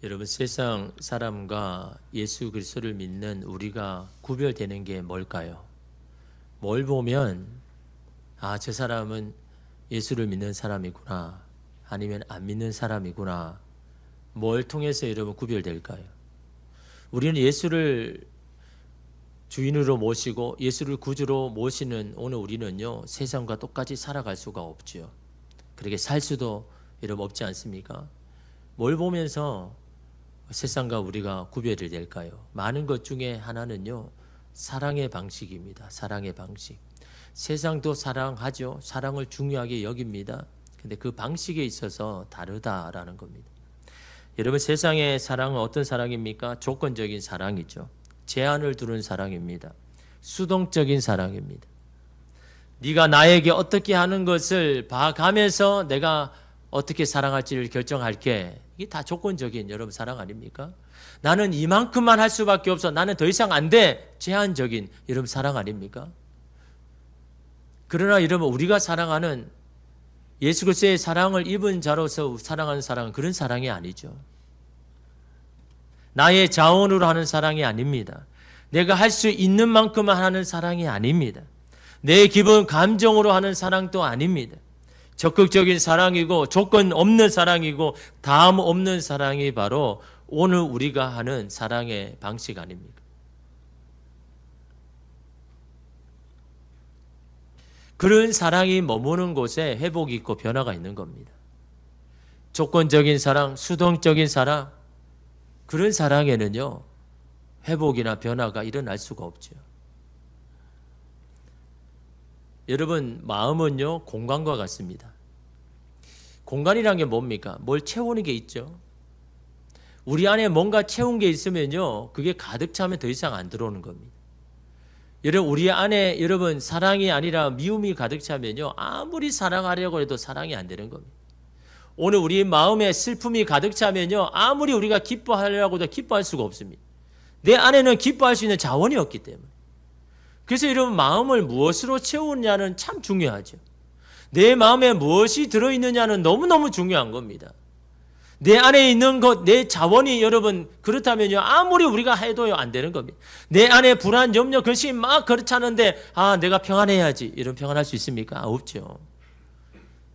여러분, 세상 사람과 예수 그리스도를 믿는 우리가 구별되는 게 뭘까요? 뭘 보면 저 사람은 예수를 믿는 사람이구나, 아니면 안 믿는 사람이구나, 뭘 통해서 여러분 구별될까요? 우리는 예수를 주인으로 모시고 예수를 구주로 모시는 오늘 우리는요, 세상과 똑같이 살아갈 수가 없죠. 그렇게 살 수도 여러분 없지 않습니까? 뭘 보면서 세상과 우리가 구별이 될까요? 많은 것 중에 하나는요, 사랑의 방식입니다. 사랑의 방식. 세상도 사랑하죠. 사랑을 중요하게 여깁니다. 근데 그 방식에 있어서 다르다라는 겁니다. 여러분, 세상의 사랑은 어떤 사랑입니까? 조건적인 사랑이죠. 제한을 두는 사랑입니다. 수동적인 사랑입니다. 네가 나에게 어떻게 하는 것을 봐가면서 내가 어떻게 사랑할지를 결정할게. 이게 다 조건적인 여러분 사랑 아닙니까? 나는 이만큼만 할 수밖에 없어. 나는 더 이상 안 돼. 제한적인 여러분 사랑 아닙니까? 그러나 여러분, 우리가 사랑하는 예수 그리스도의 사랑을 입은 자로서 사랑하는 사랑은 그런 사랑이 아니죠. 나의 자원으로 하는 사랑이 아닙니다. 내가 할 수 있는 만큼만 하는 사랑이 아닙니다. 내 기본 감정으로 하는 사랑도 아닙니다. 적극적인 사랑이고 조건 없는 사랑이고 다음 없는 사랑이 바로 오늘 우리가 하는 사랑의 방식 아닙니까? 그런 사랑이 머무는 곳에 회복이 있고 변화가 있는 겁니다. 조건적인 사랑, 수동적인 사랑, 그런 사랑에는요, 회복이나 변화가 일어날 수가 없죠. 여러분, 마음은요, 공간과 같습니다. 공간이란 게 뭡니까? 뭘 채우는 게 있죠. 우리 안에 뭔가 채운 게 있으면요, 그게 가득 차면 더 이상 안 들어오는 겁니다. 여러분, 우리 안에 여러분 사랑이 아니라 미움이 가득 차면요, 아무리 사랑하려고 해도 사랑이 안 되는 겁니다. 오늘 우리 마음에 슬픔이 가득 차면요, 아무리 우리가 기뻐하려고 해도 기뻐할 수가 없습니다. 내 안에는 기뻐할 수 있는 자원이 없기 때문에. 그래서 여러분, 마음을 무엇으로 채우느냐는 참 중요하죠. 내 마음에 무엇이 들어있느냐는 너무너무 중요한 겁니다. 내 안에 있는 것, 내 자원이 여러분 그렇다면요, 아무리 우리가 해도요 안 되는 겁니다. 내 안에 불안, 염려, 근심이 막 그렇다는데 내가 평안해야지, 이런 평안할 수 있습니까? 없죠.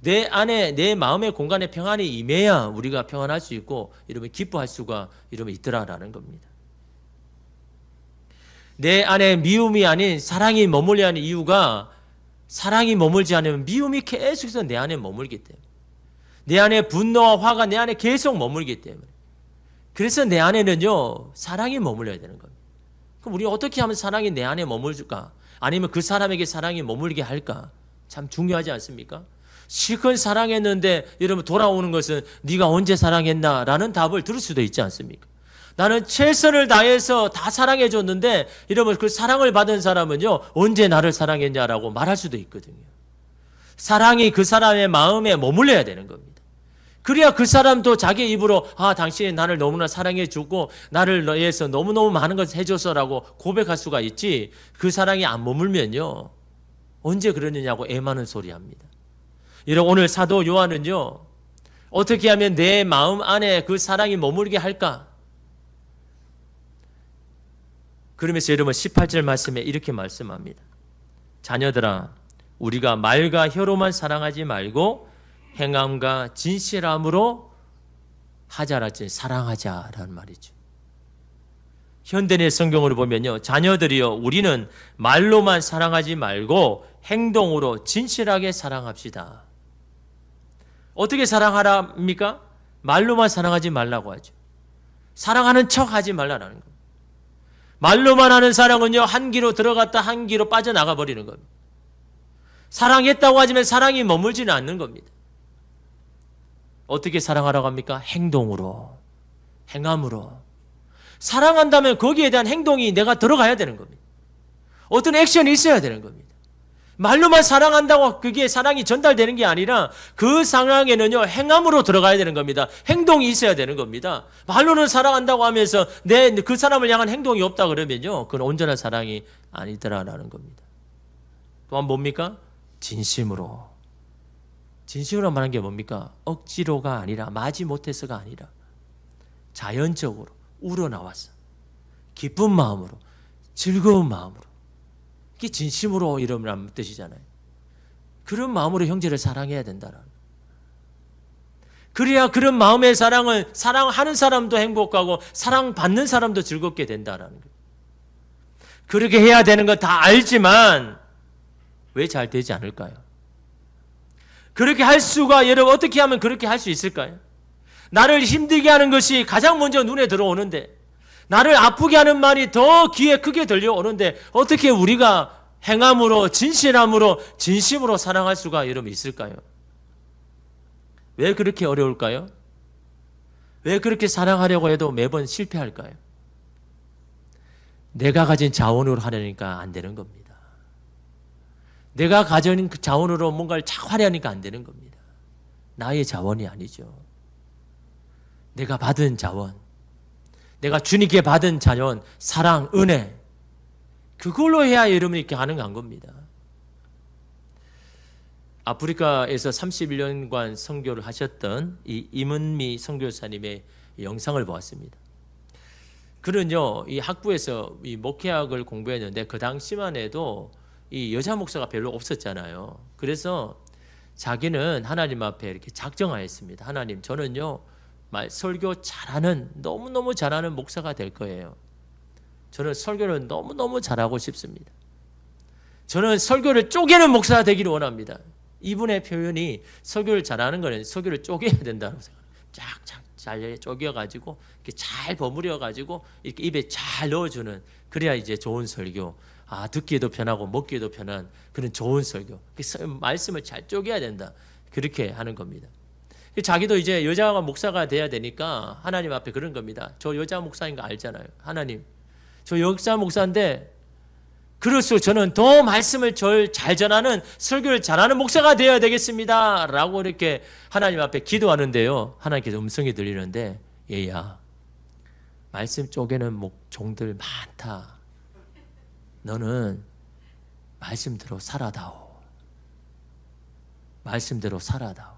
내 안에, 내 마음의 공간에 평안이 임해야 우리가 평안할 수 있고 이러면 기뻐할 수가 이러면 있더라라는 겁니다. 내 안에 미움이 아닌 사랑이 머물려야 하는 이유가, 사랑이 머물지 않으면 미움이 계속해서 내 안에 머물기 때문에, 내 안에 분노와 화가 내 안에 계속 머물기 때문에, 그래서 내 안에는요 사랑이 머물러야 되는 겁니다. 그럼 우리 어떻게 하면 사랑이 내 안에 머물까? 아니면 그 사람에게 사랑이 머물게 할까? 참 중요하지 않습니까? 실컷 사랑했는데 여러분 돌아오는 것은 네가 언제 사랑했나? 라는 답을 들을 수도 있지 않습니까? 나는 최선을 다해서 다 사랑해 줬는데 여러분, 그 사랑을 받은 사람은요 언제 나를 사랑했냐라고 말할 수도 있거든요. 사랑이 그 사람의 마음에 머물러야 되는 겁니다. 그래야 그 사람도 자기 입으로 당신이 나를 너무나 사랑해 주고 나를 위해서 너무너무 많은 것을 해줘서라고 고백할 수가 있지, 그 사랑이 안 머물면요 언제 그러느냐고 애많은 소리 합니다. 여러분, 오늘 사도 요한은요 어떻게 하면 내 마음 안에 그 사랑이 머물게 할까? 그러면서 여러분 18절 말씀에 이렇게 말씀합니다. 자녀들아, 우리가 말과 혀로만 사랑하지 말고 행함과 진실함으로 하자라지, 사랑하자라는 말이죠. 현대의 성경으로 보면요, 자녀들이요, 우리는 말로만 사랑하지 말고 행동으로 진실하게 사랑합시다. 어떻게 사랑하랍니까? 말로만 사랑하지 말라고 하죠. 사랑하는 척 하지 말라라는 겁니다. 말로만 하는 사랑은요, 한 귀로 들어갔다 한 귀로 빠져나가 버리는 겁니다. 사랑했다고 하지만 사랑이 머물지는 않는 겁니다. 어떻게 사랑하라고 합니까? 행동으로, 행함으로. 사랑한다면 거기에 대한 행동이 내가 들어가야 되는 겁니다. 어떤 액션이 있어야 되는 겁니다. 말로만 사랑한다고 그게 사랑이 전달되는 게 아니라 그 사랑에는요 행함으로 들어가야 되는 겁니다. 행동이 있어야 되는 겁니다. 말로는 사랑한다고 하면서 그 사람을 향한 행동이 없다 그러면요 그건 온전한 사랑이 아니더라라는 겁니다. 또한 뭡니까? 진심으로. 진심으로 말하는 게 뭡니까? 억지로가 아니라, 마지못해서가 아니라 자연적으로 우러나왔어. 기쁜 마음으로, 즐거운 마음으로. 이게 진심으로 이러면 뜻이잖아요. 그런 마음으로 형제를 사랑해야 된다는. 그래야 그런 마음의 사랑은 사랑하는 사람도 행복하고 사랑받는 사람도 즐겁게 된다는 거예요. 그렇게 해야 되는 거 다 알지만 왜 잘 되지 않을까요? 그렇게 할 수가, 여러분 어떻게 하면 그렇게 할 수 있을까요? 나를 힘들게 하는 것이 가장 먼저 눈에 들어오는데, 나를 아프게 하는 말이 더 귀에 크게 들려오는데 어떻게 우리가 행함으로, 진실함으로, 진심으로 사랑할 수가 여러분 있을까요? 왜 그렇게 어려울까요? 왜 그렇게 사랑하려고 해도 매번 실패할까요? 내가 가진 자원으로 하려니까 안 되는 겁니다. 내가 가진 자원으로 뭔가를 착 하려니까 안 되는 겁니다. 나의 자원이 아니죠. 내가 받은 자원, 내가 주님께 받은 자원, 사랑, 은혜, 그걸로 해야 여러분이 이렇게 가능한 겁니다. 아프리카에서 31년간 선교를 하셨던 이 임은미 선교사님의 영상을 보았습니다. 그는요, 이 학부에서 이 목회학을 공부했는데 그 당시만 해도 이 여자 목사가 별로 없었잖아요. 그래서 자기는 하나님 앞에 이렇게 작정하였습니다. 하나님, 저는요, 설교 잘하는, 너무너무 잘하는 목사가 될 거예요. 저는 설교를 너무너무 잘하고 싶습니다. 저는 설교를 쪼개는 목사가 되기를 원합니다. 이분의 표현이 설교를 잘하는 거는 설교를 쪼개야 된다고 생각해요. 쫙쫙 잘 쪼개가지고 이렇게 잘 버무려가지고 이렇게 입에 잘 넣어주는, 그래야 이제 좋은 설교, 듣기에도 편하고 먹기에도 편한 그런 좋은 설교, 말씀을 잘 쪼개야 된다, 그렇게 하는 겁니다. 자기도 이제 여자가 목사가 돼야 되니까 하나님 앞에 그런 겁니다. 저 여자 목사인 거 알잖아요. 하나님, 저 여자 목사인데 그럴수록 저는 더 말씀을 잘 전하는, 설교를 잘하는 목사가 되어야 되겠습니다 라고 이렇게 하나님 앞에 기도하는데요, 하나님께서 음성이 들리는데, 얘야, 말씀 쪼개는 종들 많다. 너는 말씀대로 살아다오. 말씀대로 살아다오.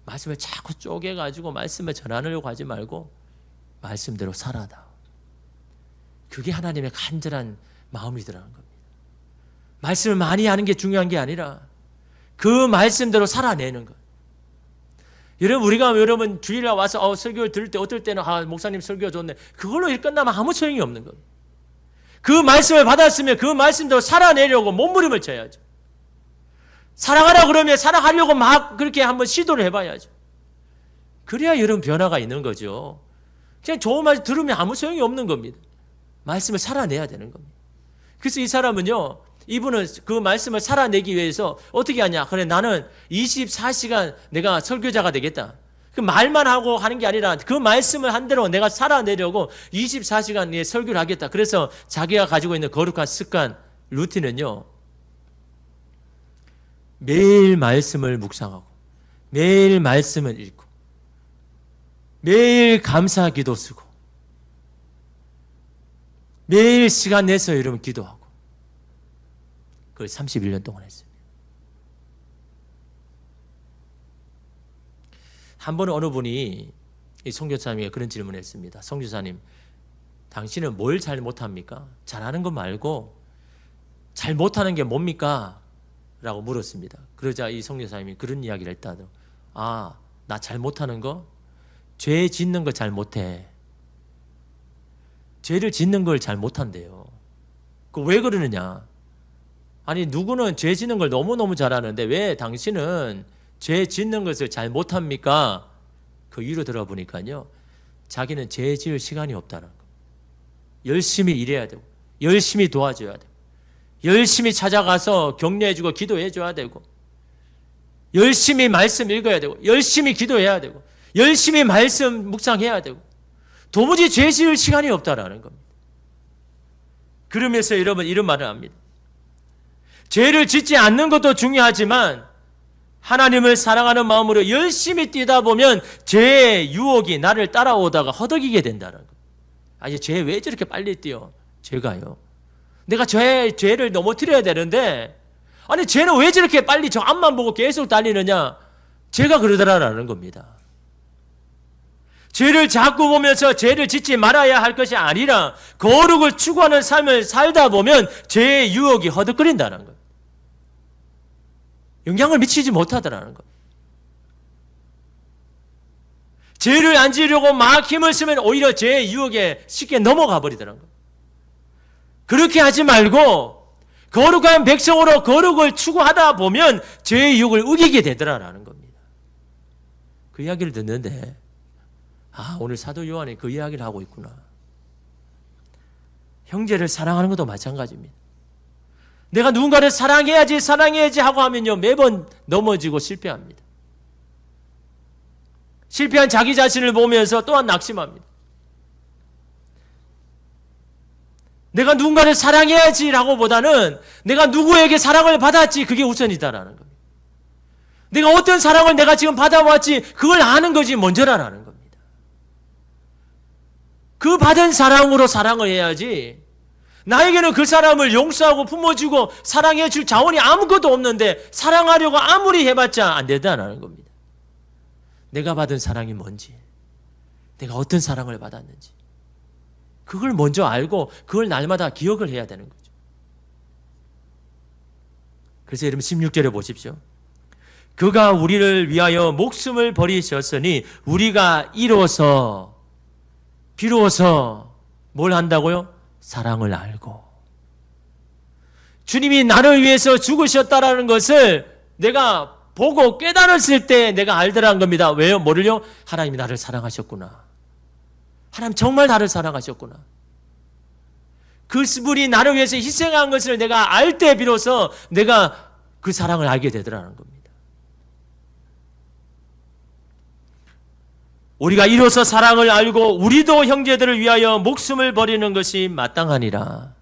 말씀을 자꾸 쪼개가지고 말씀을 전하려고 하지 말고 말씀대로 살아다오. 그게 하나님의 간절한 마음이더라는 겁니다. 말씀을 많이 하는 게 중요한 게 아니라 그 말씀대로 살아내는 것. 여러분 주일날 와서 설교를 들을 때 어떨 때는 목사님 설교가 좋네, 그걸로 일 끝나면 아무 소용이 없는 겁니다. 그 말씀을 받았으면 그 말씀대로 살아내려고 몸부림을 쳐야죠. 사랑하라 그러면 사랑하려고 막 그렇게 한번 시도를 해봐야죠. 그래야 여러분 변화가 있는 거죠. 그냥 좋은 말 들으면 아무 소용이 없는 겁니다. 말씀을 살아내야 되는 겁니다. 그래서 이 사람은요, 이분은 그 말씀을 살아내기 위해서 어떻게 하냐. 그래, 나는 24시간 내가 설교자가 되겠다. 그 말만 하고 하는 게 아니라 그 말씀을 한 대로 내가 살아내려고 24시간 설교를 하겠다. 그래서 자기가 가지고 있는 거룩한 습관, 루틴은요, 매일 말씀을 묵상하고 매일 말씀을 읽고 매일 감사 기도 쓰고 매일 시간 내서 여러분 기도하고, 그걸 31년 동안 했습니다. 한 번은 어느 분이 이 선교사님에게 그런 질문을 했습니다. 선교사님, 당신은 뭘 잘 못합니까? 잘하는 거 말고 잘 못하는 게 뭡니까? 라고 물었습니다. 그러자 이 선교사님이 그런 이야기를 했다더라고요. 나 잘 못하는 거? 죄 짓는 거 잘 못해. 죄를 짓는 걸 잘 못한대요. 그 왜 그러느냐? 아니, 누구는 죄 짓는 걸 너무너무 잘하는데 왜 당신은 죄 짓는 것을 잘 못합니까? 그 이유로 들어보니까요, 자기는 죄 지을 시간이 없다는 거. 열심히 일해야 되고 열심히 도와줘야 되고 열심히 찾아가서 격려해주고 기도해줘야 되고 열심히 말씀 읽어야 되고 열심히 기도해야 되고 열심히 말씀 묵상해야 되고 도무지 죄 지을 시간이 없다라는 겁니다. 그러면서 여러분 이런 말을 합니다. 죄를 짓지 않는 것도 중요하지만 하나님을 사랑하는 마음으로 열심히 뛰다 보면 죄의 유혹이 나를 따라오다가 허덕이게 된다는 거예요. 아니, 죄 왜 저렇게 빨리 뛰어? 죄가요. 내가 죄를 넘어뜨려야 되는데, 아니, 죄는 왜 저렇게 빨리 저 앞만 보고 계속 달리느냐? 죄가 그러더라라는 겁니다. 죄를 자꾸 보면서 죄를 짓지 말아야 할 것이 아니라 거룩을 추구하는 삶을 살다 보면 죄의 유혹이 허덕거린다는 거예요. 영향을 미치지 못하더라는 거예요. 죄를 안 지으려고 막 힘을 쓰면 오히려 죄의 유혹에 쉽게 넘어가 버리더라는 거예요. 그렇게 하지 말고 거룩한 백성으로 거룩을 추구하다 보면 죄의 유혹을 우기게 되더라라는 겁니다. 그 이야기를 듣는데 오늘 사도 요한이 그 이야기를 하고 있구나. 형제를 사랑하는 것도 마찬가지입니다. 내가 누군가를 사랑해야지 하고 하면요, 매번 넘어지고 실패합니다. 실패한 자기 자신을 보면서 또한 낙심합니다. 내가 누군가를 사랑해야지라고 보다는 내가 누구에게 사랑을 받았지, 그게 우선이다라는 겁니다. 내가 어떤 사랑을 내가 지금 받아왔지, 그걸 아는 것이 먼저라는 겁니다. 그 받은 사랑으로 사랑을 해야지, 나에게는 그 사람을 용서하고 품어주고 사랑해 줄 자원이 아무것도 없는데 사랑하려고 아무리 해봤자 안 된다는 겁니다. 내가 받은 사랑이 뭔지, 내가 어떤 사랑을 받았는지, 그걸 먼저 알고 그걸 날마다 기억을 해야 되는 거죠. 그래서 여러분 16절에 보십시오. 그가 우리를 위하여 목숨을 버리셨으니 우리가 비로소 뭘 한다고요? 사랑을 알고. 주님이 나를 위해서 죽으셨다라는 것을 내가 보고 깨달았을 때 내가 알더라는 겁니다. 왜요? 뭐를요? 하나님이 나를 사랑하셨구나. 하나님 정말 나를 사랑하셨구나. 그분이 나를 위해서 희생한 것을 내가 알 때 비로소 내가 그 사랑을 알게 되더라는 겁니다. 우리가 이로써 사랑을 알고 우리도 형제들을 위하여 목숨을 버리는 것이 마땅하니라.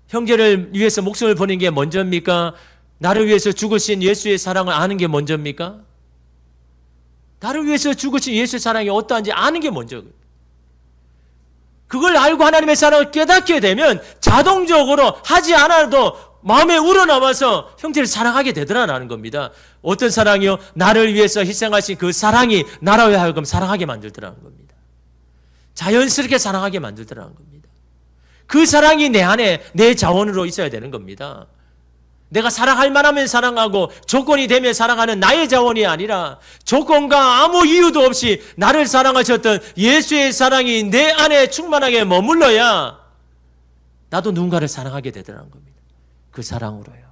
형제를 위해서 목숨을 버리는 게 먼저입니까? 나를 위해서 죽으신 예수의 사랑을 아는 게 먼저입니까? 나를 위해서 죽으신 예수의 사랑이 어떠한지 아는 게 먼저고요. 그걸 알고 하나님의 사랑을 깨닫게 되면 자동적으로 하지 않아도 마음에 우러나와서 형제를 사랑하게 되더라라는 겁니다. 어떤 사랑이요? 나를 위해서 희생하신 그 사랑이 나로 하여금 사랑하게 만들더라는 겁니다. 자연스럽게 사랑하게 만들더라는 겁니다. 그 사랑이 내 안에 내 자원으로 있어야 되는 겁니다. 내가 사랑할 만하면 사랑하고 조건이 되면 사랑하는 나의 자원이 아니라 조건과 아무 이유도 없이 나를 사랑하셨던 예수의 사랑이 내 안에 충만하게 머물러야 나도 누군가를 사랑하게 되더라는 겁니다. 그 사랑으로요.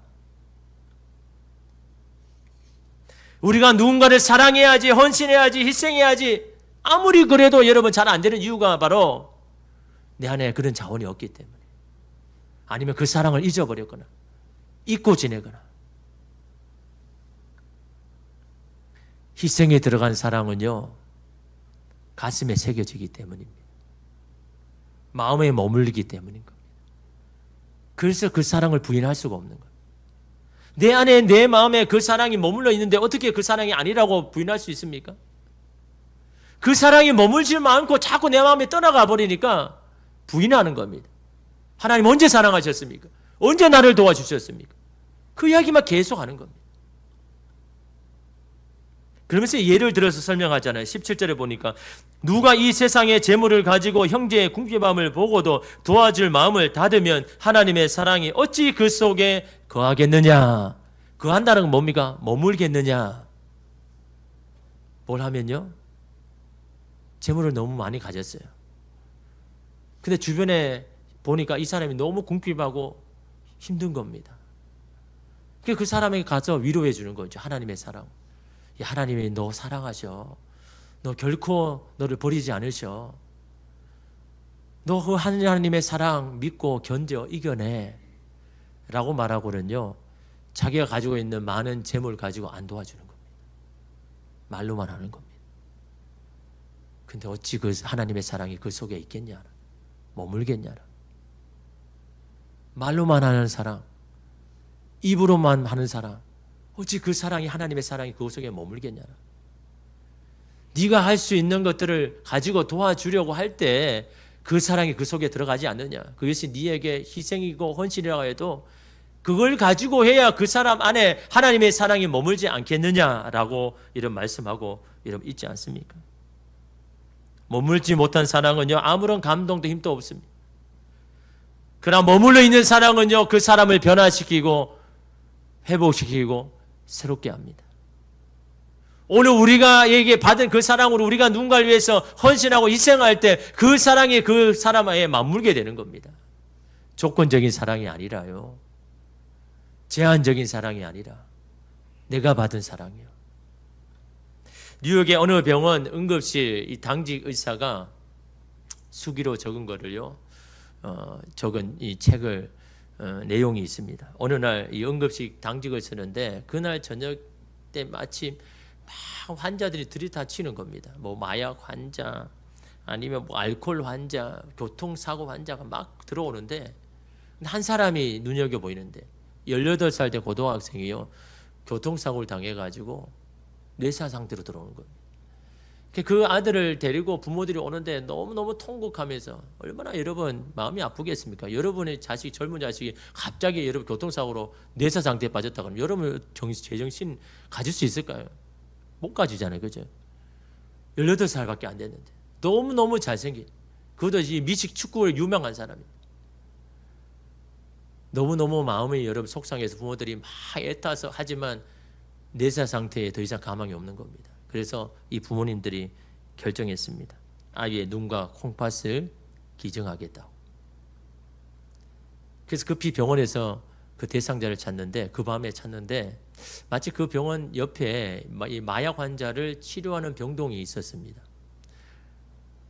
우리가 누군가를 사랑해야지, 헌신해야지, 희생해야지 아무리 그래도 여러분 잘 안 되는 이유가 바로 내 안에 그런 자원이 없기 때문에, 아니면 그 사랑을 잊어버렸거나 잊고 지내거나. 희생에 들어간 사랑은요, 가슴에 새겨지기 때문입니다. 마음에 머물리기 때문인 겁니다. 그래서 그 사랑을 부인할 수가 없는 거예요. 내 안에 내 마음에 그 사랑이 머물러 있는데 어떻게 그 사랑이 아니라고 부인할 수 있습니까? 그 사랑이 머물지 않고 자꾸 내 마음에 떠나가 버리니까 부인하는 겁니다. 하나님 언제 사랑하셨습니까? 언제 나를 도와주셨습니까? 그 이야기만 계속 하는 겁니다. 그러면서 예를 들어서 설명하잖아요. 17절에 보니까 누가 이 세상의 재물을 가지고 형제의 궁핍함을 보고도 도와줄 마음을 닫으면 하나님의 사랑이 어찌 그 속에 거하겠느냐. 거한다는 건 뭡니까? 머물겠느냐. 뭘 하면요? 재물을 너무 많이 가졌어요. 근데 주변에 보니까 이 사람이 너무 궁핍하고 힘든 겁니다. 그 사람에게 가서 위로해 주는 거죠. 하나님의 사랑. 하나님이 너 사랑하셔. 너 결코 너를 버리지 않으셔. 너 그 하나님의 사랑 믿고 견뎌 이겨내 라고 말하고는요, 자기가 가지고 있는 많은 재물 가지고 안 도와주는 겁니다. 말로만 하는 겁니다. 근데 어찌 그 하나님의 사랑이 그 속에 있겠냐, 머물겠냐. 말로만 하는 사랑, 입으로만 하는 사랑, 어찌 그 사랑이, 하나님의 사랑이 그 속에 머물겠냐. 네가 할 수 있는 것들을 가지고 도와주려고 할 때 그 사랑이 그 속에 들어가지 않느냐. 그것이 네에게 희생이고 헌신이라고 해도 그걸 가지고 해야 그 사람 안에 하나님의 사랑이 머물지 않겠느냐라고 이런 말씀하고 이런 있지 않습니까? 머물지 못한 사랑은요, 아무런 감동도 힘도 없습니다. 그러나 머물러 있는 사랑은요, 그 사람을 변화시키고 회복시키고 새롭게 합니다. 오늘 우리가에게 받은 그 사랑으로 우리가 누군가를 위해서 헌신하고 희생할 때 그 사랑이 그 사람에 맞물게 되는 겁니다. 조건적인 사랑이 아니라요. 제한적인 사랑이 아니라 내가 받은 사랑이요. 뉴욕의 어느 병원 응급실 이 당직 의사가 수기로 적은 거를요, 적은 이 책을 내용이 있습니다. 어느 날 이 응급실 당직을 쓰는데 그날 저녁 때 마침 막 환자들이 들이닥치는 겁니다. 뭐 마약 환자 아니면 뭐 알코올 환자, 교통사고 환자가 막 들어오는데 한 사람이 눈여겨 보이는데 18살 된 고등학생이요, 교통사고를 당해가지고 뇌사 상태로 들어오는 겁니다. 그 아들을 데리고 부모들이 오는데 너무너무 통곡하면서 얼마나 여러분 마음이 아프겠습니까? 여러분의 자식, 젊은 자식이 갑자기 여러분 교통사고로 뇌사 상태에 빠졌다 그러면 여러분 제정신 가질 수 있을까요? 못 가지잖아요. 그죠? 18살밖에 안 됐는데 너무너무 잘생긴, 그것도 이 미식 축구에 유명한 사람입니다. 너무너무 마음이 여러분 속상해서 부모들이 막 애타서 하지만 뇌사 상태에 더 이상 가망이 없는 겁니다. 그래서 이 부모님들이 결정했습니다. 아이의 눈과 콩팥을 기증하겠다고. 그래서 급히 병원에서 그 대상자를 찾는데, 그 밤에 찾는데 마치 그 병원 옆에 이 마약 환자를 치료하는 병동이 있었습니다.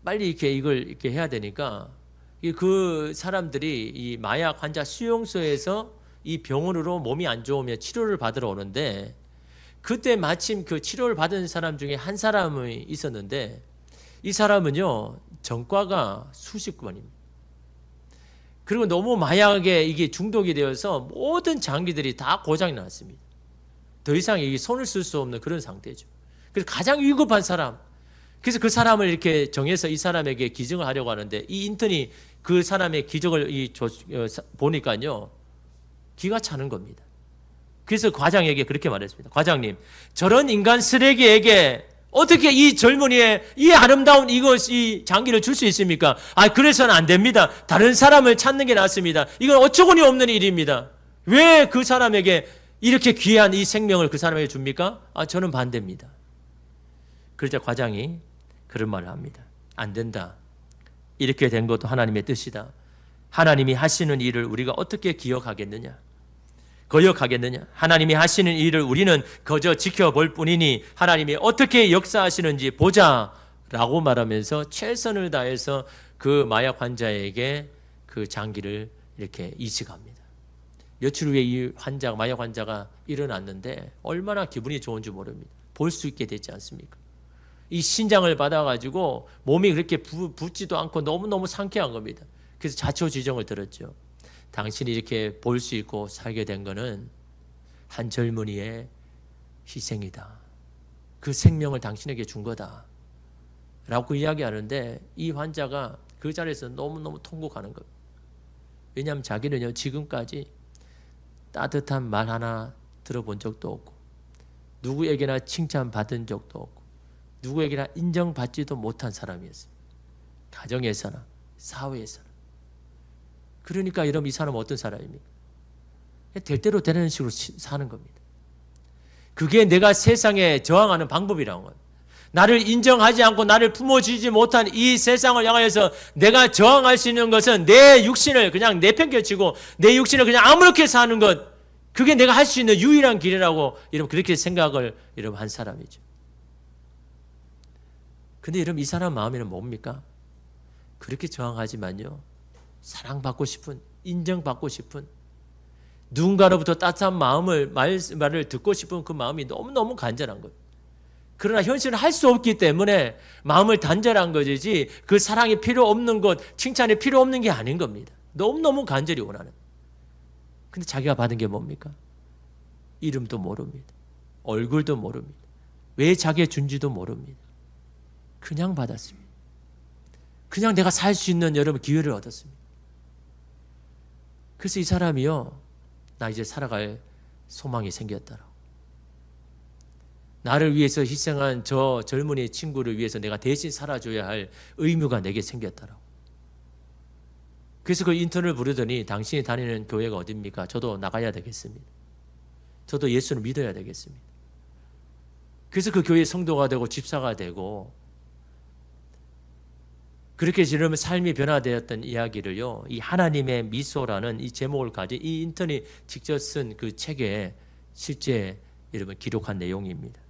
빨리 이걸 이렇게 해야 되니까 그 사람들이 이 마약 환자 수용소에서 이 병원으로 몸이 안 좋으면 치료를 받으러 오는데, 그때 마침 그 치료를 받은 사람 중에 한 사람이 있었는데 이 사람은요, 전과가 수십 건입니다. 그리고 너무 마약에 이게 중독이 되어서 모든 장기들이 다 고장이 났습니다. 더 이상 이 손을 쓸 수 없는 그런 상태죠. 그래서 가장 위급한 사람, 그래서 그 사람을 이렇게 정해서 이 사람에게 기증을 하려고 하는데 이 인턴이 그 사람의 기적을 보니까요, 기가 차는 겁니다. 그래서 과장에게 그렇게 말했습니다. 과장님, 저런 인간 쓰레기에게 어떻게 이 젊은이의 이 아름다운 이 장기를 줄 수 있습니까? 그래서는 안 됩니다. 다른 사람을 찾는 게 낫습니다. 이건 어처구니 없는 일입니다. 왜 그 사람에게 이렇게 귀한 이 생명을 그 사람에게 줍니까? 저는 반대입니다. 그러자 과장이 그런 말을 합니다. 안 된다. 이렇게 된 것도 하나님의 뜻이다. 하나님이 하시는 일을 우리가 어떻게 기억하겠느냐? 거역하겠느냐? 하나님이 하시는 일을 우리는 그저 지켜볼 뿐이니 하나님이 어떻게 역사하시는지 보자 라고 말하면서 최선을 다해서 그 마약 환자에게 그 장기를 이렇게 이식합니다. 며칠 후에 이 마약 환자가 일어났는데 얼마나 기분이 좋은지 모릅니다. 볼 수 있게 됐지 않습니까? 이 신장을 받아가지고 몸이 그렇게 붓지도 않고 너무너무 상쾌한 겁니다. 그래서 자초지종을 들었죠. 당신이 이렇게 볼 수 있고 살게 된 거는 한 젊은이의 희생이다. 그 생명을 당신에게 준 거다. 라고 이야기하는데 이 환자가 그 자리에서 너무너무 통곡하는 겁니다. 왜냐하면 자기는요, 지금까지 따뜻한 말 하나 들어본 적도 없고 누구에게나 칭찬받은 적도 없고 누구에게나 인정받지도 못한 사람이었습니다. 가정에서나 사회에서나. 그러니까 여러분, 이 사람은 어떤 사람입니까? 될 대로 되는 식으로 사는 겁니다. 그게 내가 세상에 저항하는 방법이라는 거예요. 나를 인정하지 않고 나를 품어주지 못한 이 세상을 향하여서 내가 저항할 수 있는 것은 내 육신을 그냥 내팽개치고 내 육신을 그냥 아무렇게 사는 것, 그게 내가 할 수 있는 유일한 길이라고 여러분 그렇게 생각을 여러분 한 사람이죠. 근데 여러분, 이 사람 마음에는 뭡니까? 그렇게 저항하지만요, 사랑받고 싶은, 인정받고 싶은, 누군가로부터 따뜻한 말을 듣고 싶은 그 마음이 너무너무 간절한 거예요. 그러나 현실은 할 수 없기 때문에 마음을 단절한 것이지 그 사랑이 필요 없는 것, 칭찬이 필요 없는 게 아닌 겁니다. 너무너무 간절히 원하는. 근데 자기가 받은 게 뭡니까? 이름도 모릅니다. 얼굴도 모릅니다. 왜 자기가 준지도 모릅니다. 그냥 받았습니다. 그냥 내가 살 수 있는 여러분 기회를 얻었습니다. 그래서 이 사람이요, 나 이제 살아갈 소망이 생겼더라고. 나를 위해서 희생한 저 젊은이 친구를 위해서 내가 대신 살아줘야 할 의무가 내게 생겼다라고. 그래서 그 인턴을 부르더니 당신이 다니는 교회가 어딥니까? 저도 나가야 되겠습니다. 저도 예수를 믿어야 되겠습니다. 그래서 그 교회 성도가 되고 집사가 되고 그렇게 지금 삶이 변화되었던 이야기를요, 이 하나님의 미소라는 이 제목을 가진 이 인턴이 직접 쓴 그 책에 실제 여러분 기록한 내용입니다.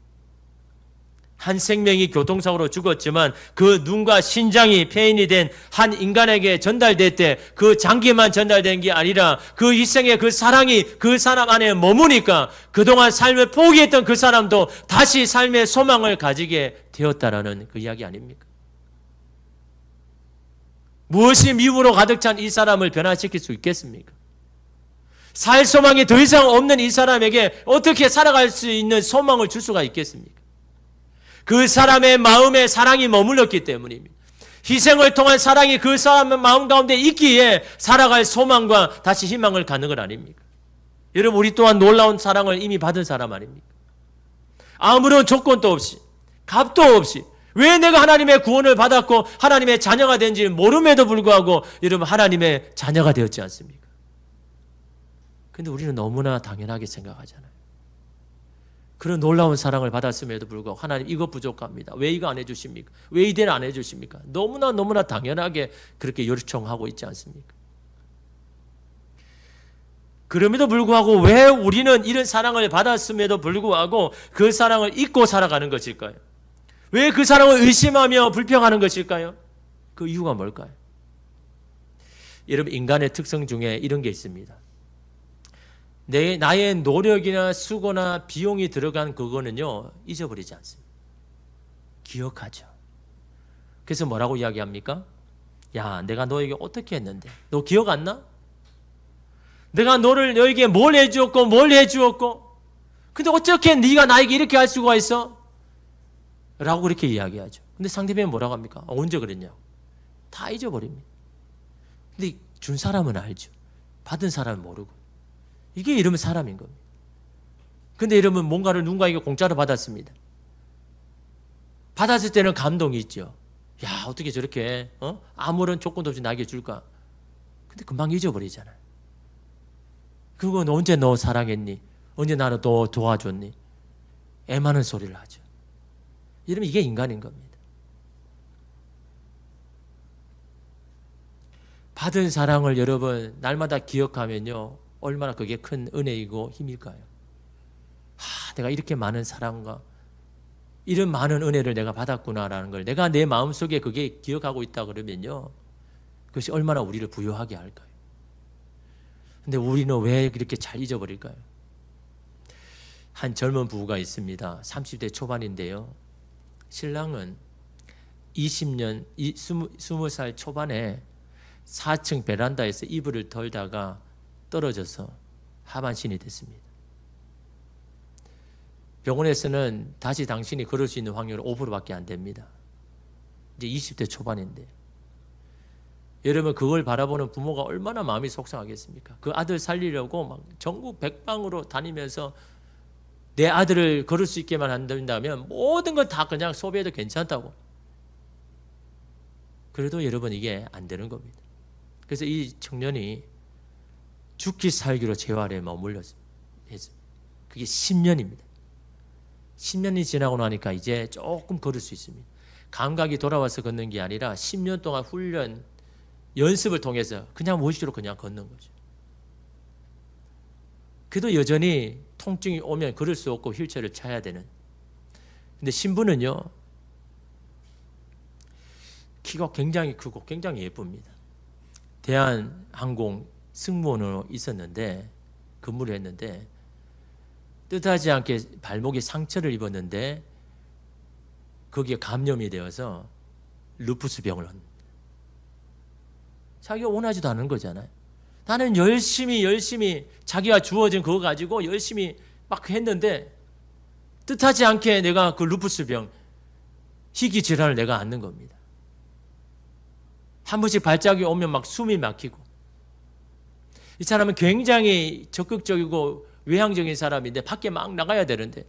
한 생명이 교통사고로 죽었지만 그 눈과 신장이 폐인이 된 한 인간에게 전달될 때 그 장기만 전달된 게 아니라 그 희생의 그 사랑이 그 사람 안에 머무니까 그동안 삶을 포기했던 그 사람도 다시 삶의 소망을 가지게 되었다라는 그 이야기 아닙니까? 무엇이 미움으로 가득 찬 이 사람을 변화시킬 수 있겠습니까? 살 소망이 더 이상 없는 이 사람에게 어떻게 살아갈 수 있는 소망을 줄 수가 있겠습니까? 그 사람의 마음에 사랑이 머물렀기 때문입니다. 희생을 통한 사랑이 그 사람의 마음 가운데 있기에 살아갈 소망과 다시 희망을 갖는 것 아닙니까? 여러분, 우리 또한 놀라운 사랑을 이미 받은 사람 아닙니까? 아무런 조건도 없이, 값도 없이, 왜 내가 하나님의 구원을 받았고 하나님의 자녀가 된지 모름에도 불구하고 여러분 하나님의 자녀가 되었지 않습니까? 근데 우리는 너무나 당연하게 생각하잖아요. 그런 놀라운 사랑을 받았음에도 불구하고 하나님 이거 부족합니다. 왜 이거 안 해주십니까? 왜 이대로 안 해주십니까? 너무나 당연하게 그렇게 요청하고 있지 않습니까? 그럼에도 불구하고 왜 우리는 이런 사랑을 받았음에도 불구하고 그 사랑을 잊고 살아가는 것일까요? 왜 그 사랑을 의심하며 불평하는 것일까요? 그 이유가 뭘까요? 여러분, 인간의 특성 중에 이런 게 있습니다. 나의 노력이나 수고나 비용이 들어간 그거는요, 잊어버리지 않습니다. 기억하죠. 그래서 뭐라고 이야기합니까? 야, 내가 너에게 어떻게 했는데? 너 기억 안 나? 내가 너에게 뭘 해주었고 뭘 해주었고 근데 어떻게 네가 나에게 이렇게 할 수가 있어? 라고 그렇게 이야기하죠. 근데 상대방이 뭐라고 합니까? 언제 그랬냐고. 다 잊어버립니다. 근데 준 사람은 알죠. 받은 사람은 모르고. 이게 이러면 사람인 겁니다. 근데 이러면 뭔가를 누군가에게 공짜로 받았습니다. 받았을 때는 감동이 있죠. 야, 어떻게 저렇게 아무런 조건도 없이 나에게 줄까? 근데 금방 잊어버리잖아요. 그건 언제 너 사랑했니? 언제 나를 또 도와줬니? 애 많은 소리를 하죠. 이러면 이게 인간인 겁니다. 받은 사랑을 여러분 날마다 기억하면요, 얼마나 그게 큰 은혜이고 힘일까요? 내가 이렇게 많은 사랑과 이런 많은 은혜를 내가 받았구나라는 걸 내가 내 마음속에 그게 기억하고 있다 그러면요, 그것이 얼마나 우리를 부유하게 할까요? 근데 우리는 왜 그렇게 잘 잊어버릴까요? 한 젊은 부부가 있습니다. 30대 초반인데요. 신랑은 20살 초반에 4층 베란다에서 이불을 덜다가 떨어져서 하반신이 됐습니다. 병원에서는 다시 당신이 걸을 수 있는 확률은 5%밖에 안 됩니다. 이제 20대 초반인데. 여러분, 그걸 바라보는 부모가 얼마나 마음이 속상하겠습니까? 그 아들 살리려고 막 전국 백방으로 다니면서 내 아들을 걸을 수 있게만 한다면 모든 걸 다 그냥 소비해도 괜찮다고. 그래도 여러분 이게 안 되는 겁니다. 그래서 이 청년이 죽기 살기로 재활에 머물렀습니다. 그게 10년입니다. 10년이 지나고 나니까 이제 조금 걸을 수 있습니다. 감각이 돌아와서 걷는 게 아니라 10년 동안 훈련, 연습을 통해서 그냥 무의식으로 그냥 걷는 거죠. 그래도 여전히 통증이 오면 걸을 수 없고 휠체어를 차야 되는. 근데 신부는요, 키가 굉장히 크고 굉장히 예쁩니다. 대한항공 승무원으로 있었는데, 근무를 했는데 뜻하지 않게 발목에 상처를 입었는데 거기에 감염이 되어서 루푸스 병을 얻는. 자기가 원하지도 않은 거잖아요. 나는 열심히 자기가 주어진 그거 가지고 열심히 막 했는데 뜻하지 않게 내가 그 루푸스 병, 희귀 질환을 내가 앓는 겁니다. 한 번씩 발작이 오면 막 숨이 막히고. 이 사람은 굉장히 적극적이고 외향적인 사람인데 밖에 막 나가야 되는데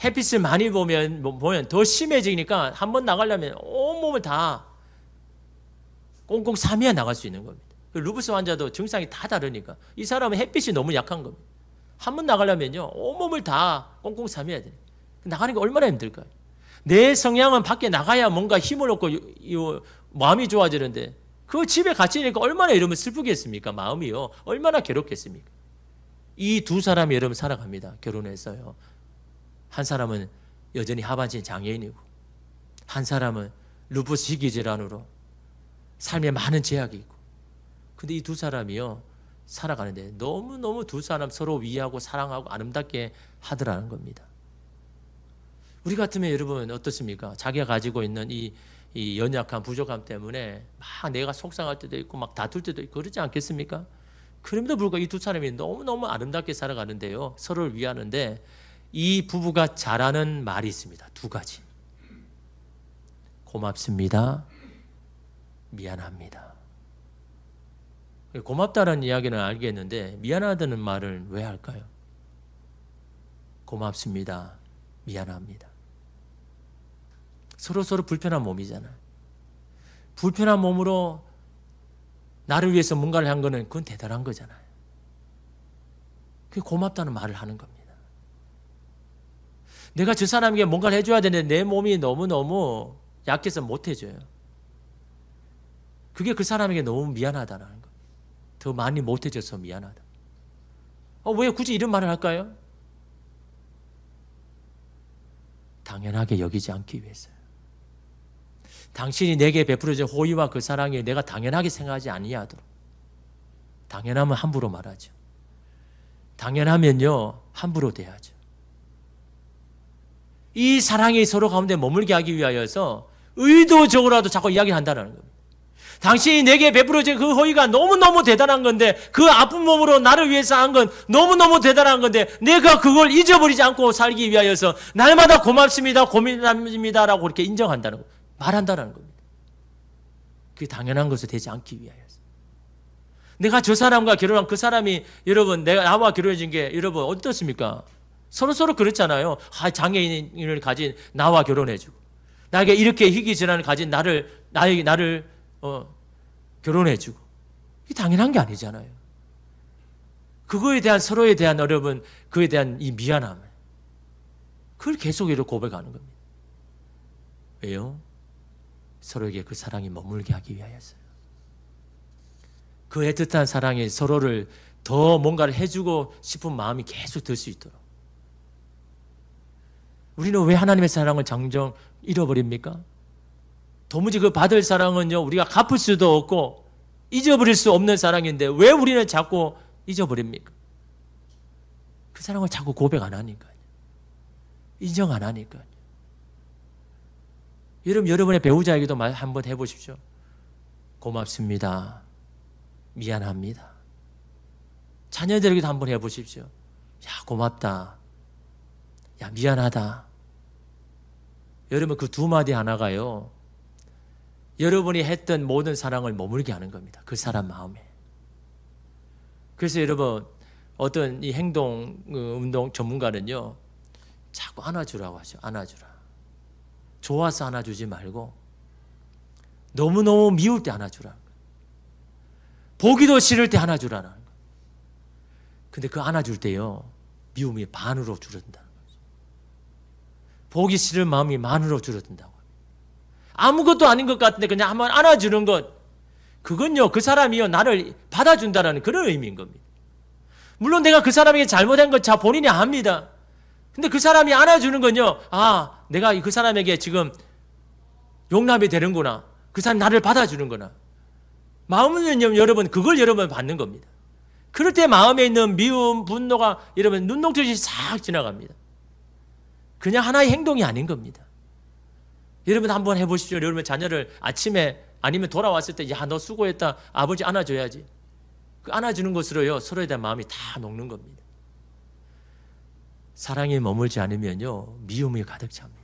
햇빛을 많이 보면 더 심해지니까 한번 나가려면 온몸을 다 꽁꽁 싸매야 나갈 수 있는 겁니다. 루푸스 환자도 증상이 다 다르니까 이 사람은 햇빛이 너무 약한 겁니다. 한번 나가려면요 온몸을 다 꽁꽁 싸매야 돼요. 나가는 게 얼마나 힘들까요? 내 성향은 밖에 나가야 뭔가 힘을 얻고 마음이 좋아지는데 그 집에 갇히니까 얼마나 여러분 슬프겠습니까? 마음이요. 얼마나 괴롭겠습니까? 이 두 사람이 여러분 살아갑니다. 결혼해서요. 한 사람은 여전히 하반신 장애인이고 한 사람은 루푸스 희귀 질환으로 삶에 많은 제약이 있고 근데 이 두 사람이요 살아가는데 너무너무 두 사람 서로 위하고 사랑하고 아름답게 하더라는 겁니다. 우리 같으면 여러분 어떻습니까? 자기가 가지고 있는 이 연약한 부족함 때문에 막 내가 속상할 때도 있고 막 다툴 때도 있고 그러지 않겠습니까? 그럼에도 불구하고 이 두 사람이 너무너무 아름답게 살아가는데요. 서로를 위하는데 이 부부가 잘하는 말이 있습니다. 두 가지. 고맙습니다. 미안합니다. 고맙다는 이야기는 알겠는데 미안하다는 말을 왜 할까요? 고맙습니다. 미안합니다. 서로 불편한 몸이잖아요. 불편한 몸으로 나를 위해서 뭔가를 한 거는 그건 대단한 거잖아요. 그게 고맙다는 말을 하는 겁니다. 내가 저 사람에게 뭔가를 해줘야 되는데 내 몸이 너무너무 약해서 못 해줘요. 그게 그 사람에게 너무 미안하다는 겁니다. 더 많이 못 해줘서 미안하다. 왜 굳이 이런 말을 할까요? 당연하게 여기지 않기 위해서요. 당신이 내게 베풀어진 호의와 그 사랑에 내가 당연하게 생각하지 아니하도록. 당연하면 함부로 말하죠. 당연하면요 함부로 대하죠. 이 사랑이 서로 가운데 머물게 하기 위하여서 의도적으로라도 자꾸 이야기한다는 겁니다. 당신이 내게 베풀어진 그 호의가 너무너무 대단한 건데 그 아픈 몸으로 나를 위해서 한 건 너무너무 대단한 건데 내가 그걸 잊어버리지 않고 살기 위하여서 날마다 고맙습니다, 고민합니다라고 그렇게 인정한다는 거, 말한다는 겁니다. 그게 당연한 것으로 되지 않기 위하여서. 내가 저 사람과 결혼한 그 사람이 여러분 나와 결혼해진 게 여러분 어떻습니까? 서로 그렇잖아요. 장애인을 가진 나와 결혼해주고 나에게 이렇게 희귀 질환을 가진 나를 결혼해주고 이게 당연한 게 아니잖아요. 그거에 대한 서로에 대한 여러분 그에 대한 이 미안함 그걸 계속 이렇게 고백하는 겁니다. 왜요? 서로에게 그 사랑이 머물게 하기 위하여서요. 그 애틋한 사랑이 서로를 더 뭔가를 해주고 싶은 마음이 계속 들 수 있도록. 우리는 왜 하나님의 사랑을 장정 잃어버립니까? 도무지 그 받을 사랑은요 우리가 갚을 수도 없고 잊어버릴 수 없는 사랑인데 왜 우리는 자꾸 잊어버립니까? 그 사랑을 자꾸 고백 안 하니까요. 인정 안 하니까요. 여러분의 배우자에게도 한번 해보십시오. 고맙습니다. 미안합니다. 자녀들에게도 한번 해보십시오. 야 고맙다. 야 미안하다. 여러분 그 두 마디 하나가요 여러분이 했던 모든 사랑을 머물게 하는 겁니다. 그 사람 마음에. 그래서 여러분 어떤 이 행동 운동 전문가는요 자꾸 안아주라고 하죠. 안아주라. 좋아서 안아주지 말고 너무너무 미울 때 안아주라는 거예요. 보기도 싫을 때 안아주라는 거예요. 근데 그 안아줄 때요 미움이 반으로 줄어든다는 거죠. 보기 싫은 마음이 반으로 줄어든다고. 아무것도 아닌 것 같은데 그냥 한번 안아주는 것 그건요 그 사람이요 나를 받아준다는 그런 의미인 겁니다. 물론 내가 그 사람에게 잘못한 것 자 본인이 압니다. 근데 그 사람이 안아주는 건요 내가 그 사람에게 지금 용납이 되는구나. 그 사람이 나를 받아주는구나. 마음은요 여러분 그걸 여러분 받는 겁니다. 그럴 때 마음에 있는 미움, 분노가 여러분 눈동자같이 싹 지나갑니다. 그냥 하나의 행동이 아닌 겁니다. 여러분 한번 해보십시오. 여러분 자녀를 아침에 아니면 돌아왔을 때 야 너 수고했다. 아버지 안아줘야지. 그 안아주는 것으로요 서로에 대한 마음이 다 녹는 겁니다. 사랑이 머물지 않으면요 미움이 가득 찹니다.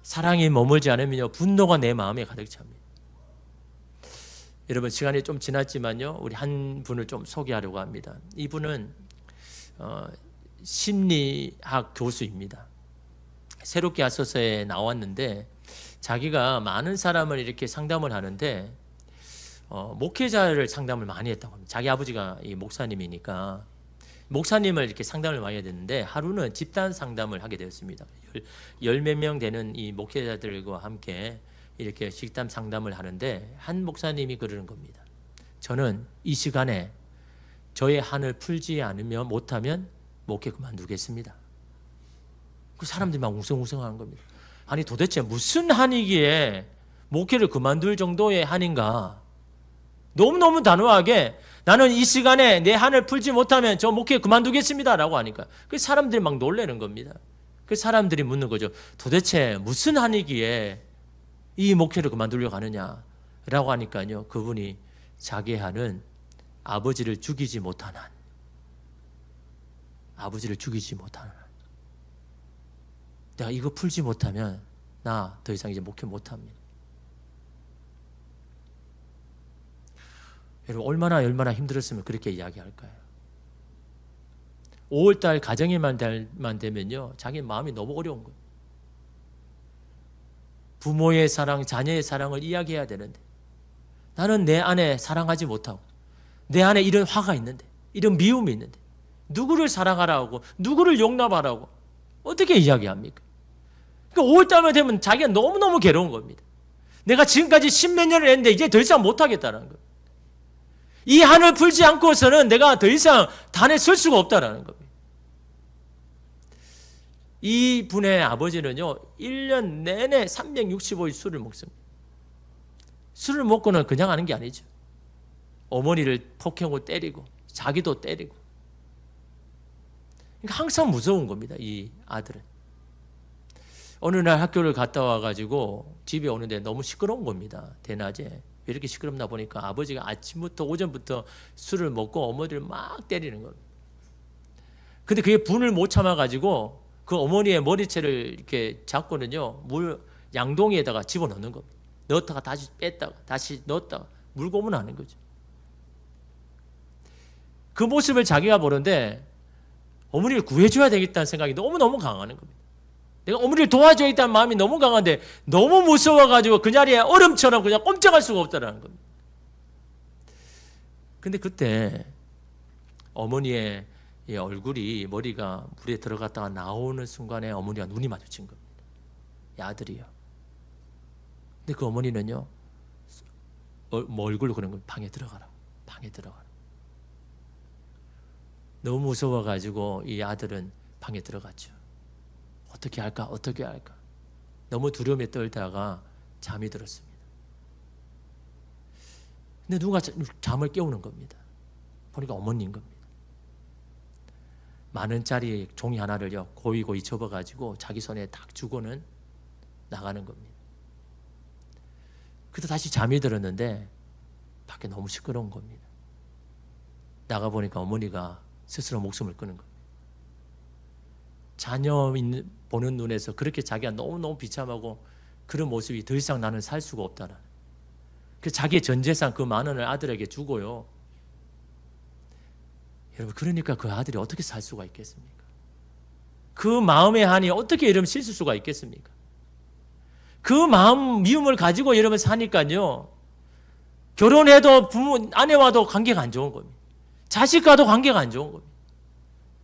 사랑이 머물지 않으면요 분노가 내 마음에 가득 찹니다. 여러분 시간이 좀 지났지만요 우리 한 분을 좀 소개하려고 합니다. 이분은 심리학 교수입니다. 새롭게 하소서에 나왔는데 자기가 많은 사람을 이렇게 상담을 하는데 목회자를 상담을 많이 했다고 합니다. 자기 아버지가 이 목사님이니까 목사님을 이렇게 상담을 많이 해야 되는데 하루는 집단 상담을 하게 되었습니다. 열 몇 명 되는 이 목회자들과 함께 이렇게 식단 상담을 하는데 한 목사님이 그러는 겁니다. 저는 이 시간에 저의 한을 풀지 않으면 못하면 목회 그만두겠습니다. 그 사람들이 막 웅성웅성하는 겁니다. 아니 도대체 무슨 한이기에 목회를 그만둘 정도의 한인가? 너무너무 단호하게 나는 이 시간에 내 한을 풀지 못하면 저 목회 그만두겠습니다 라고 하니까 그 사람들이 막 놀라는 겁니다. 그 사람들이 묻는 거죠. 도대체 무슨 한이기에 이 목회를 그만두려고 하느냐 라고 하니까요. 그분이 자기의 한은 아버지를 죽이지 못한 한. 아버지를 죽이지 못한 한. 내가 이거 풀지 못하면 나 더 이상 이제 목회 못합니다. 여러분 얼마나 힘들었으면 그렇게 이야기할까요? 5월달 가정일만 되면요 자기 마음이 너무 어려운 거예요. 부모의 사랑, 자녀의 사랑을 이야기해야 되는데 나는 내 안에 사랑하지 못하고 내 안에 이런 화가 있는데 이런 미움이 있는데 누구를 사랑하라고 누구를 용납하라고 어떻게 이야기합니까? 그러니까 5월달만 되면 자기가 너무너무 괴로운 겁니다. 내가 지금까지 10몇 년을 했는데 이제 더 이상 못하겠다는 거예요. 이 한을 풀지 않고서는 내가 더 이상 단에 설 수가 없다는 겁니다. 이 분의 아버지는요 1년 내내 365일 술을 먹습니다. 술을 먹고는 그냥 하는 게 아니죠. 어머니를 폭행으로 때리고 자기도 때리고 그러니까 항상 무서운 겁니다. 이 아들은. 어느 날 학교를 갔다 와가지고 집에 오는데 너무 시끄러운 겁니다. 대낮에. 왜 이렇게 시끄럽나 보니까 아버지가 아침부터 오전부터 술을 먹고 어머니를 막 때리는 겁니다. 근데 그게 분을 못 참아가지고 그 어머니의 머리채를 이렇게 잡고는요 물 양동이에다가 집어넣는 겁니다. 넣었다가 다시 뺐다가 다시 넣었다가 물고문하는 거죠. 그 모습을 자기가 보는데 어머니를 구해줘야 되겠다는 생각이 너무너무 강하는 겁니다. 내가 어머니를 도와줘야겠다는 마음이 너무 강한데 너무 무서워가지고 그 자리에 얼음처럼 그냥 꼼짝할 수가 없다는 겁니다. 근데 그때 어머니의 얼굴이 머리가 물에 들어갔다가 나오는 순간에 어머니와 눈이 마주친 겁니다. 이 아들이요. 근데 그 어머니는요 얼굴로 그런 거 방에 들어가라고. 방에 들어가라고. 너무 무서워가지고 이 아들은 방에 들어갔죠. 어떻게 할까? 어떻게 할까? 너무 두려움에 떨다가 잠이 들었습니다. 근데 누가 잠을 깨우는 겁니다. 보니까 어머니인 겁니다. 10,000원짜리 종이 하나를요 고이고이 접어가지고 자기 손에 딱 주고는 나가는 겁니다. 그때 다시 잠이 들었는데 밖에 너무 시끄러운 겁니다. 나가보니까 어머니가 스스로 목숨을 끊은 겁니다. 자녀 보는 눈에서 그렇게 자기가 너무너무 비참하고 그런 모습이 더 이상 나는 살 수가 없다는. 그 자기의 전 재산 그 10,000원을 아들에게 주고요. 여러분 그러니까 그 아들이 어떻게 살 수가 있겠습니까? 그 마음의 한이 어떻게 여러분 씻을 수가 있겠습니까? 그 마음 미움을 가지고 여러분 사니까요. 결혼해도 부모 아내와도 관계가 안 좋은 겁니다. 자식과도 관계가 안 좋은 겁니다.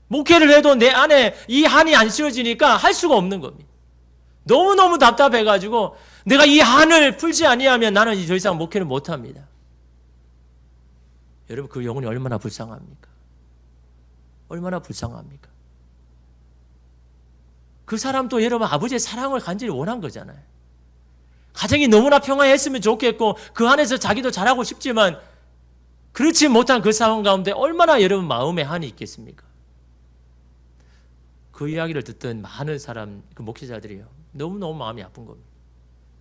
목회를 해도 내 안에 이 한이 안 씌워지니까 할 수가 없는 겁니다. 너무너무 답답해가지고 내가 이 한을 풀지 아니하면 나는 더 이상 목회를 못합니다. 여러분 그 영혼이 얼마나 불쌍합니까? 얼마나 불쌍합니까? 그 사람도 여러분 아버지의 사랑을 간절히 원한 거잖아요. 가정이 너무나 평화했으면 좋겠고 그 안에서 자기도 잘하고 싶지만 그렇지 못한 그 상황 가운데 얼마나 여러분 마음에 한이 있겠습니까? 그 이야기를 듣던 많은 사람, 그 목회자들이요. 너무너무 마음이 아픈 겁니다.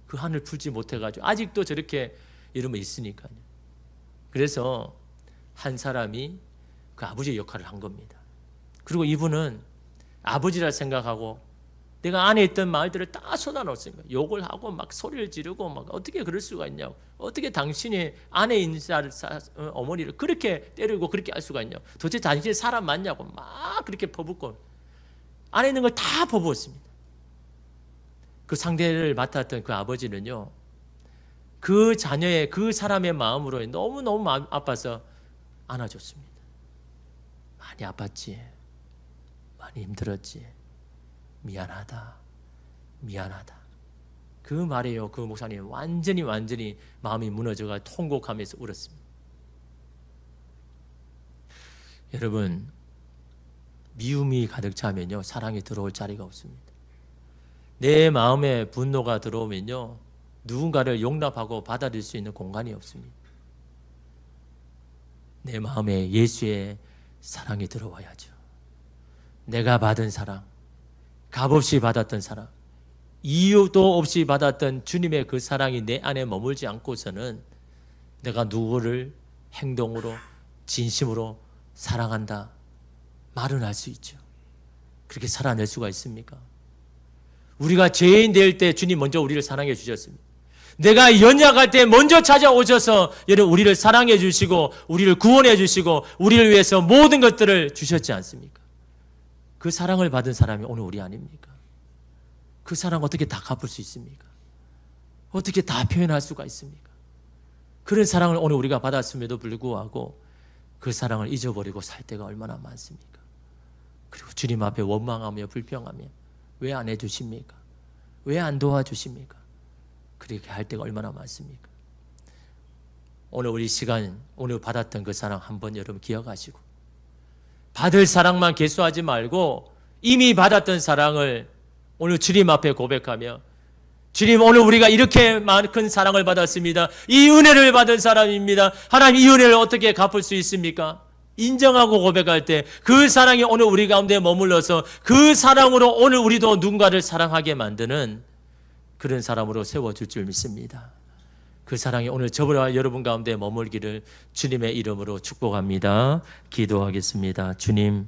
그 한을 풀지 못해가지고 아직도 저렇게 이러면 있으니까요. 그래서 한 사람이 그 아버지의 역할을 한 겁니다. 그리고 이분은 아버지라 생각하고 내가 안에 있던 말들을 다 쏟아놓습니다. 욕을 하고 막 소리를 지르고 막 어떻게 그럴 수가 있냐고. 어떻게 당신이 안에 있는 어머니를 그렇게 때리고 그렇게 할 수가 있냐고. 도대체 당신이 사람 맞냐고 막 그렇게 퍼붓고 안에 있는 걸 다 퍼부었습니다. 그 상대를 맡았던 그 아버지는요, 그 자녀의 그 사람의 마음으로 너무너무 아파서 안아줬습니다. 많이 아팠지, 많이 힘들었지, 미안하다, 미안하다. 그 말이에요. 그 목사님 완전히 마음이 무너져가 통곡하면서 울었습니다. 여러분, 미움이 가득 차면요, 사랑이 들어올 자리가 없습니다. 내 마음에 분노가 들어오면요, 누군가를 용납하고 받아들일 수 있는 공간이 없습니다. 내 마음에 예수의 사랑이 들어와야죠. 내가 받은 사랑, 값없이 받았던 사랑, 이유도 없이 받았던 주님의 그 사랑이 내 안에 머물지 않고서는 내가 누구를 행동으로, 진심으로 사랑한다 말은 할 수 있죠. 그렇게 살아낼 수가 있습니까? 우리가 죄인 될 때 주님 먼저 우리를 사랑해 주셨습니다. 내가 연약할 때 먼저 찾아오셔서 여러분 우리를 사랑해 주시고 우리를 구원해 주시고 우리를 위해서 모든 것들을 주셨지 않습니까? 그 사랑을 받은 사람이 오늘 우리 아닙니까? 그 사랑 어떻게 다 갚을 수 있습니까? 어떻게 다 표현할 수가 있습니까? 그런 사랑을 오늘 우리가 받았음에도 불구하고 그 사랑을 잊어버리고 살 때가 얼마나 많습니까? 그리고 주님 앞에 원망하며 불평하며 왜 안 해주십니까? 왜 안 도와주십니까? 그렇게 할 때가 얼마나 많습니까? 오늘 우리 시간, 오늘 받았던 그 사랑 한번 여러분 기억하시고 받을 사랑만 계수하지 말고 이미 받았던 사랑을 오늘 주님 앞에 고백하며 주님, 오늘 우리가 이렇게 많은 사랑을 받았습니다. 이 은혜를 받은 사람입니다. 하나님, 이 은혜를 어떻게 갚을 수 있습니까? 인정하고 고백할 때 그 사랑이 오늘 우리 가운데 머물러서 그 사랑으로 오늘 우리도 누군가를 사랑하게 만드는 그런 사람으로 세워줄 줄 믿습니다. 그 사랑이 오늘 저와 여러분 가운데 머물기를 주님의 이름으로 축복합니다. 기도하겠습니다. 주님,